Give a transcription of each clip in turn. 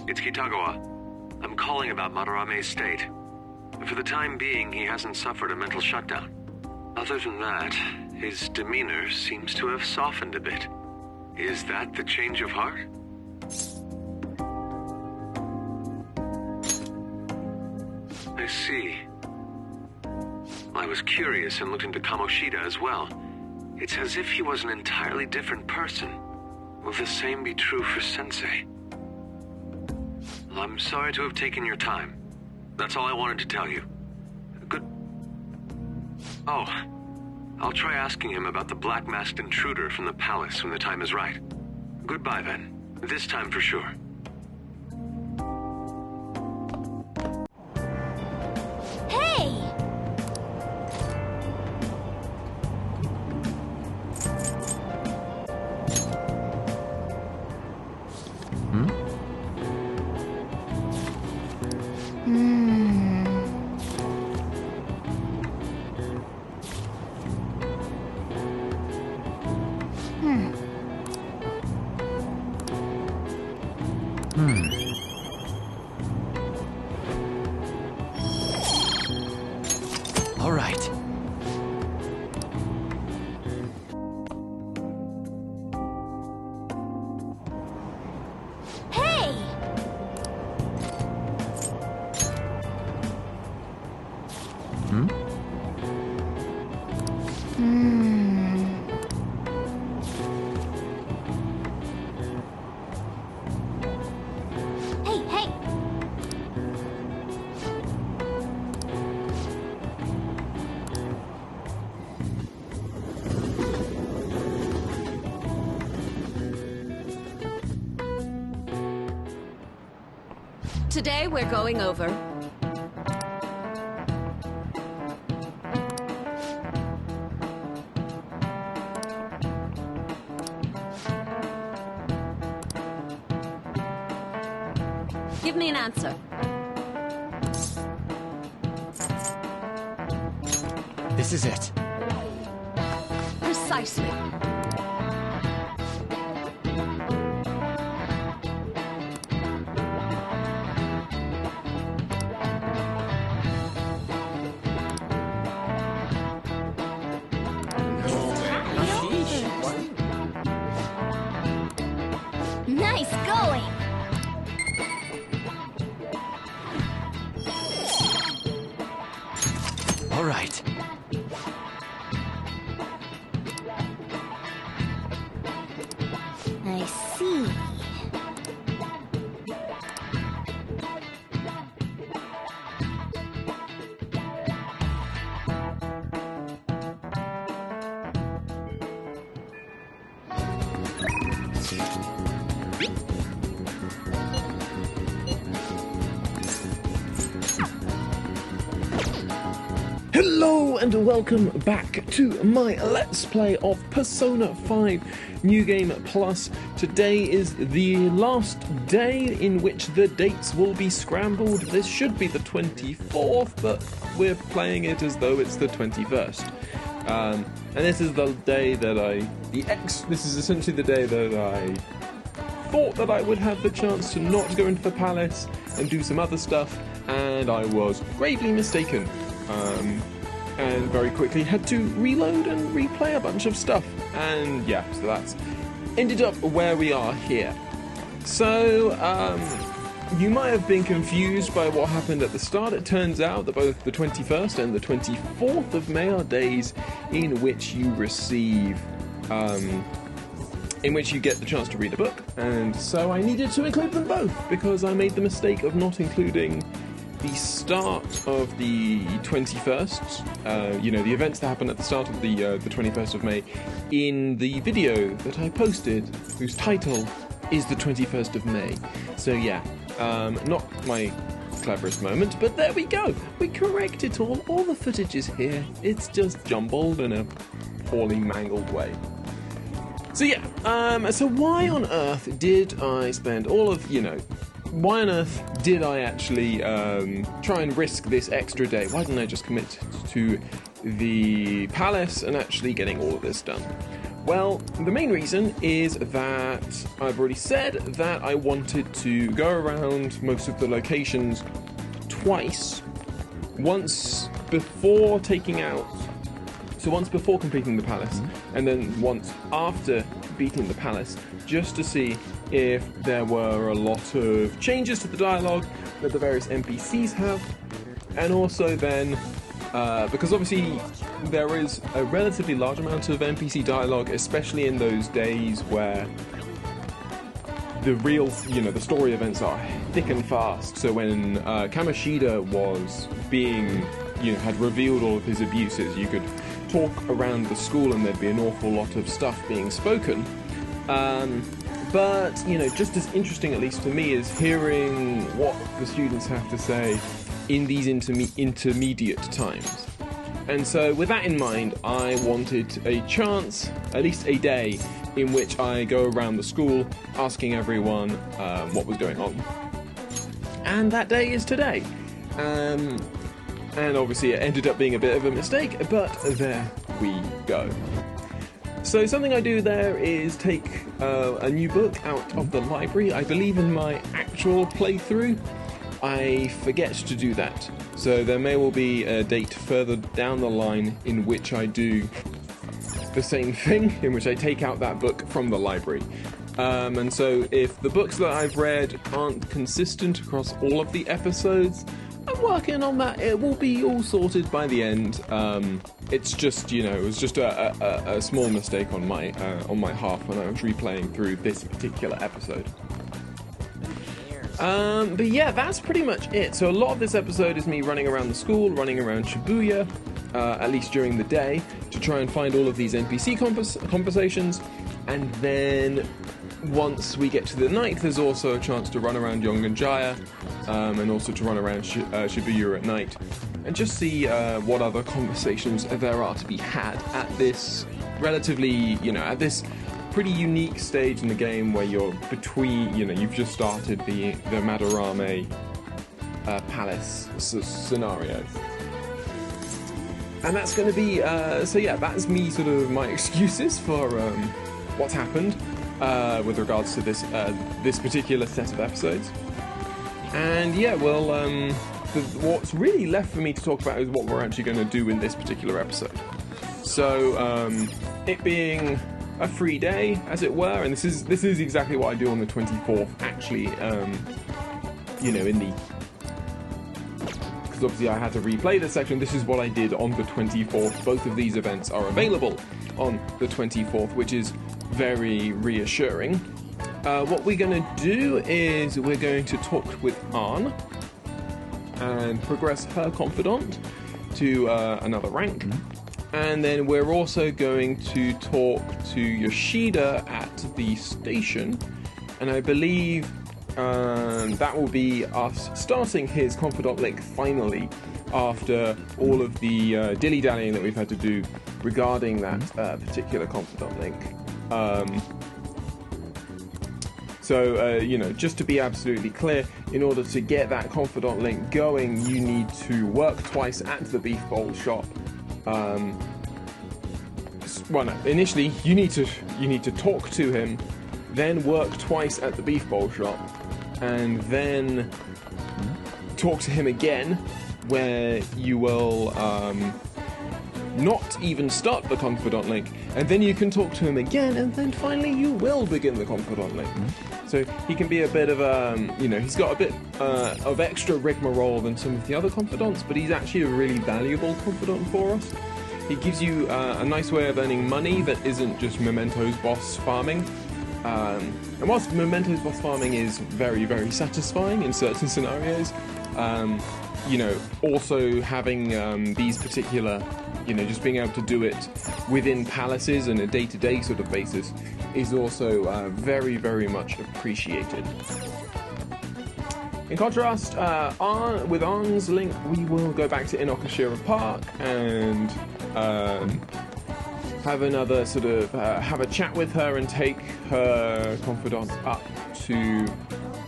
It's Kitagawa. I'm calling about Madarame's state. For the time being, he hasn't suffered a mental shutdown. Other than that, his demeanor seems to have softened a bit. Is that the change of heart? I see. I was curious and looked into Kamoshida as well. It's as if he was an entirely different person. Will the same be true for Sensei? Well, I'm sorry to have taken your time. That's all I wanted to tell you. Good... Oh, I'll try asking him about the black-masked intruder from the palace when the time is right. Goodbye then. This time for sure. All right. Hey! Hey! Today we're going over Give me an answer. This is it. Precisely. Nice going! All right. I see. Hello and welcome back to my Let's Play of Persona 5 New Game Plus. Today is the last day in which the dates will be scrambled. This should be the 24th, but we're playing it as though it's the 21st. And this is the day that this is essentially the day that I thought that I would have the chance to not go into the palace and do some other stuff, and I was gravely mistaken. And very quickly had to reload and replay a bunch of stuff, and yeah, so that's ended up where we are here. So, you might have been confused by what happened at the start. It turns out that both the 21st and the 24th of May are days in which you receive, in which you get the chance to read a book, and so I needed to include them both, because I made the mistake of not including the start of the 21st, the events that happen at the start of the 21st of May, in the video that I posted, whose title is the 21st of May. So yeah, not my cleverest moment, but there we go. We correct it all. All the footage is here. It's just jumbled in a poorly mangled way. So yeah, so why on earth did I spend all of, why on earth did I actually try and risk this extra day? Why didn't I just commit to the palace and actually getting all of this done? Well, the main reason is that I've already said that I wanted to go around most of the locations twice. Once before completing the palace, and then once after beating the palace, just to see if there were a lot of changes to the dialogue that the various NPCs have, and also then, because obviously there is a relatively large amount of NPC dialogue, especially in those days where the real, the story events are thick and fast. So when Kamoshida was being, had revealed all of his abuses, you could talk around the school and there'd be an awful lot of stuff being spoken. But, just as interesting, at least for me, is hearing what the students have to say in these intermediate times. And so with that in mind, I wanted a chance, at least a day, in which I go around the school asking everyone what was going on. And that day is today. And obviously it ended up being a bit of a mistake, but there we go. So something I do there is take a new book out of the library. I believe in my actual playthrough, I forget to do that. So there may well be a date further down the line in which I do the same thing, in which I take out that book from the library. And so if the books that I've read aren't consistent across all of the episodes, I'm working on that. It will be all sorted by the end. It's just, it was just a small mistake on my half when I was replaying through this particular episode. But yeah, that's pretty much it. So a lot of this episode is me running around the school, running around Shibuya, at least during the day, to try and find all of these NPC conversations, and then once we get to the night, there's also a chance to run around Yonganjaya, and also to run around Shibuya at night, and just see what other conversations there are to be had at this relatively, at this pretty unique stage in the game where you're between, you've just started the Madarame palace scenario. And that's going to be, so yeah, that's me, sort of my excuses for what's happened with regards to this particular set of episodes. And yeah, well, what's really left for me to talk about is what we're actually going to do in this particular episode. So, it being a free day, as it were, and this is exactly what I do on the 24th, actually, in the... because obviously I had to replay this section. This is what I did on the 24th. Both of these events are available on the 24th, which is very reassuring. What we're going to do is we're going to talk with Ann and progress her confidant to another rank. And then we're also going to talk to Yoshida at the station, and I believe that will be us starting his confidant link finally, after all of the dilly-dallying that we've had to do regarding that particular confidant link. So, just to be absolutely clear, in order to get that confidant link going, you need to work twice at the beef bowl shop. Well, no, initially you need to talk to him, then work twice at the beef bowl shop, and then talk to him again, where you will not even start the confidant link, and then you can talk to him again, and then finally you will begin the confidant link. So he can be a bit of he's got a bit of extra rigmarole than some of the other confidants, but he's actually a really valuable confidant for us. He gives you a nice way of earning money that isn't just Memento's boss farming. And whilst Memento's boss farming is very, very satisfying in certain scenarios, also having these particular, just being able to do it within palaces on a day-to-day sort of basis is also very, very much appreciated. In contrast, with Ann's link, we will go back to Inokashira Park and have another sort of have a chat with her and take her confidant up to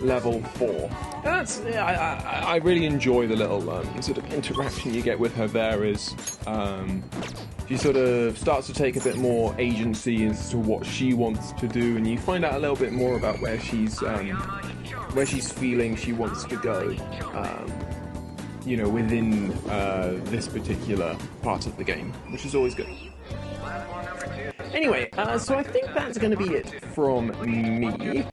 level 4. And that's, I really enjoy the little sort of interaction you get with her there as she sort of starts to take a bit more agency as to what she wants to do, and you find out a little bit more about where she's feeling she wants to go, you know, within this particular part of the game, which is always good. Anyway, so I think that's going to be it from me.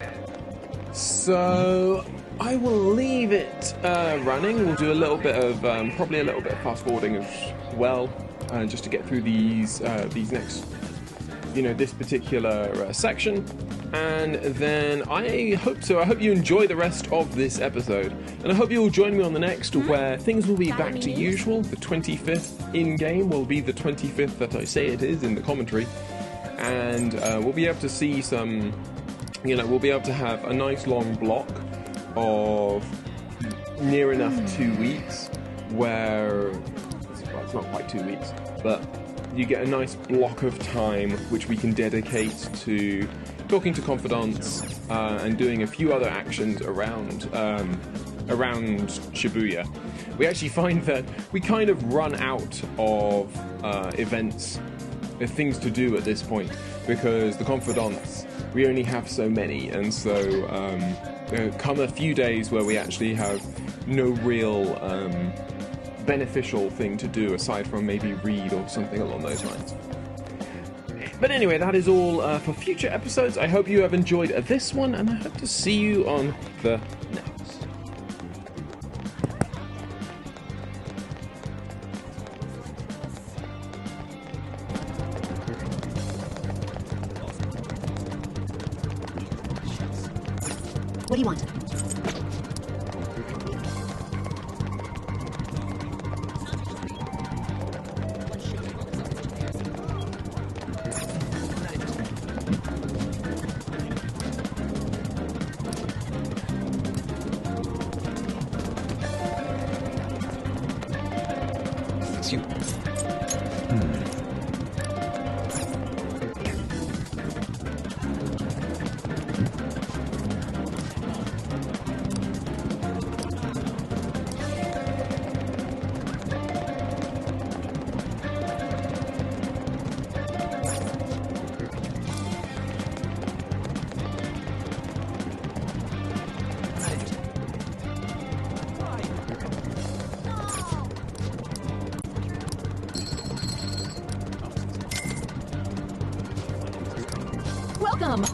So I will leave it running. We'll do a little bit of, probably a little bit of fast forwarding as well, just to get through these next, you know, this particular section. And then I hope you enjoy the rest of this episode. And I hope you'll join me on the next, where things will be back to usual. The 25th in-game will be the 25th that I say it is in the commentary. And we'll be able to see some, you know, we'll be able to have a nice long block of near enough 2 weeks, where, well, it's not quite 2 weeks, but you get a nice block of time which we can dedicate to talking to confidants and doing a few other actions around Shibuya. We actually find that we kind of run out of events, things to do at this point, because the confidants, we only have so many, and so come a few days where we actually have no real beneficial thing to do aside from maybe read or something along those lines. But anyway, that is all for future episodes. I hope you have enjoyed this one, and I hope to see you on the next. What do you want? It's you. Welcome!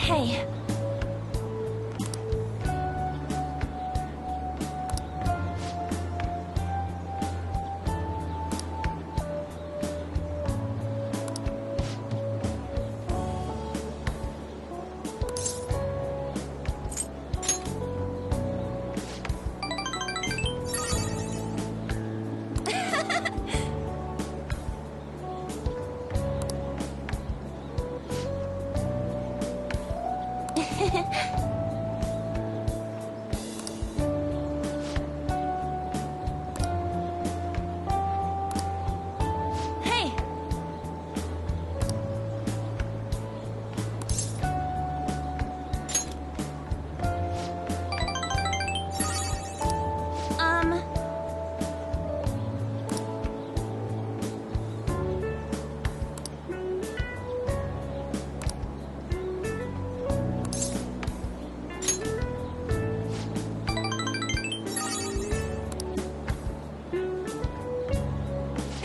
Hey. Hey.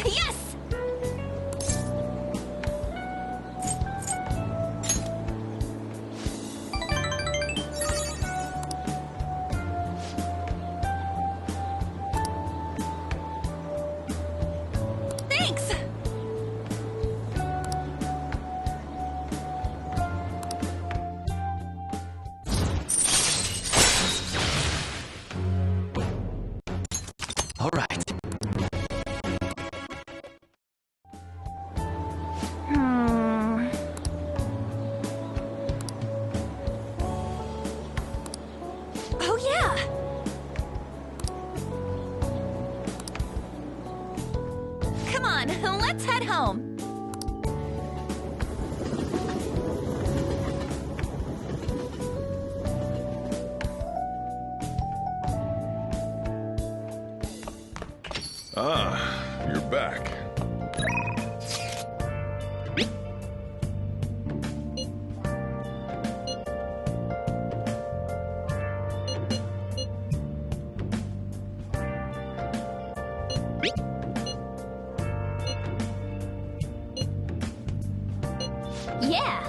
Yes! Thanks! All right. Oh, yeah! Come on, let's head home. Ah, you're back. Yeah!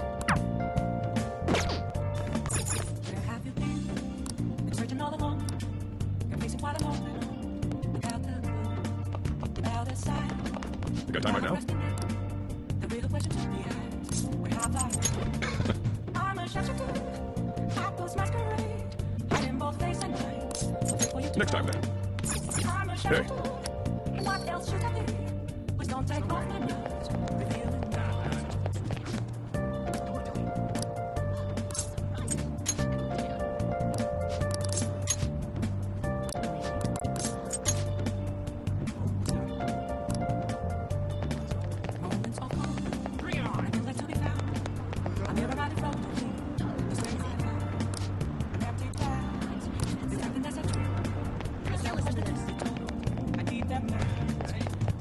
Where have you been? Been searching all along. Been facing quite a long without the blue, without a sign. You got time right now? The real question to be asked. Where have I? I'm a shashaku. I post masquerade. Hiding both face and mind. So for you to Next time then. I'm a Hey. shashaku. What else should I be? Please don't take off my nose. Reveal it now. Moments of calm. Nothing left to be found. I'm here about it from the space I found. Empty bags. There's nothing that's a truth. There's no questions to be told. I need them now.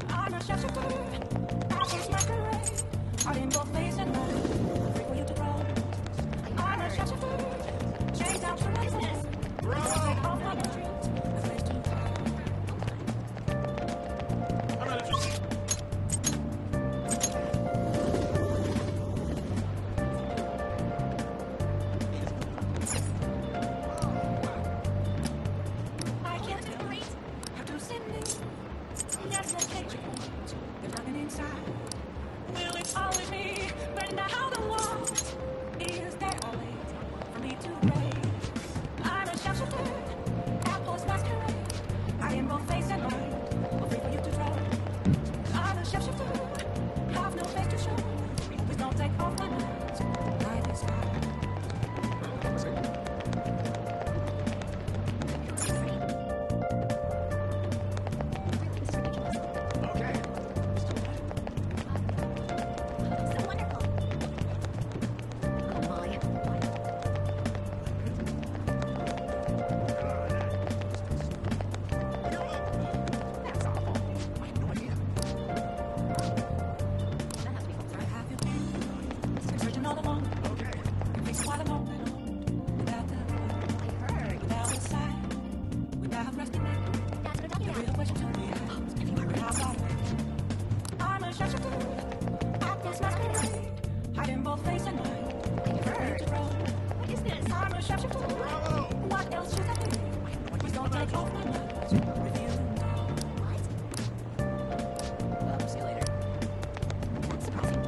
I'm a shashaku. I post masquerade. Hiding both face and mind. Wait for you to grow. I'm a shashaku. Chains down to my sense. Don't take off my streets. The place to hide. I can't separate. Have to send me. Yes, let's take your point. There's nothing inside. Will it always be? Burning down the walls. Is there always for me to break? I'm a shashaku. take off my mask with you and all. See you later. That's surprising.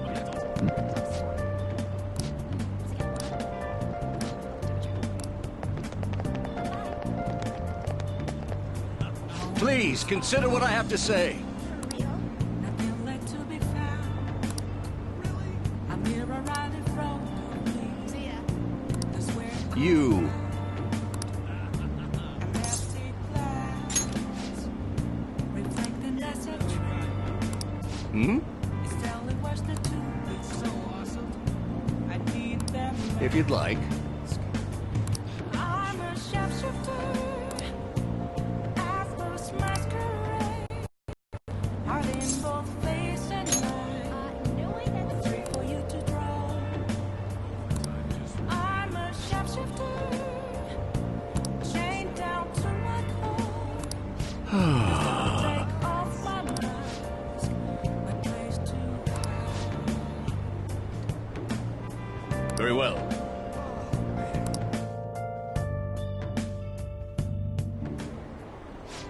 Please consider what I have to say. Nothing left to be found. I'm here around the road. See ya. That's where You. empty glass reflecting that's a tree. Hmm? It's telling what's the two. It's so awesome. I need them. If you'd like. I'm a sharpshooter. Atlas masquerade. Heart in both face and mind. Free for you to draw. I'm a sharpshooter. Chained down to my core. Take off my mask. My place to hide. Very well.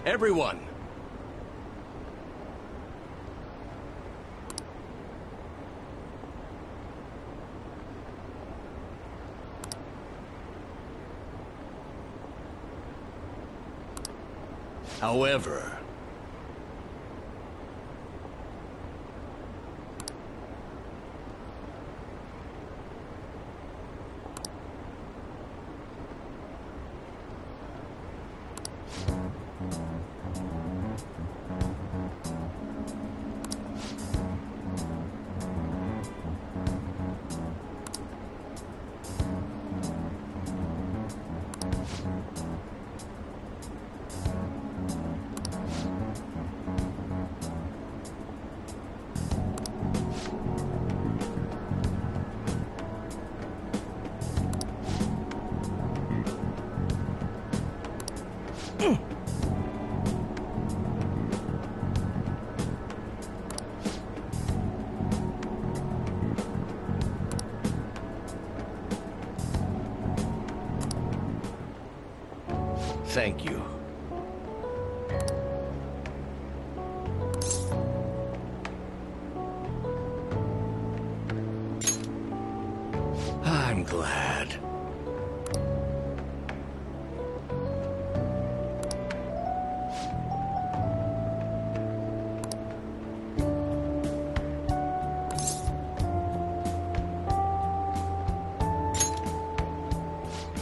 Everyone. However, thank you. I'm glad.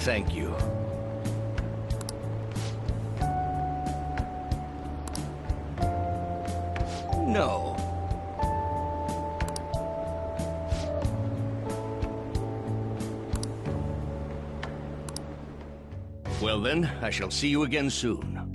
Thank you. No. Well then, I shall see you again soon.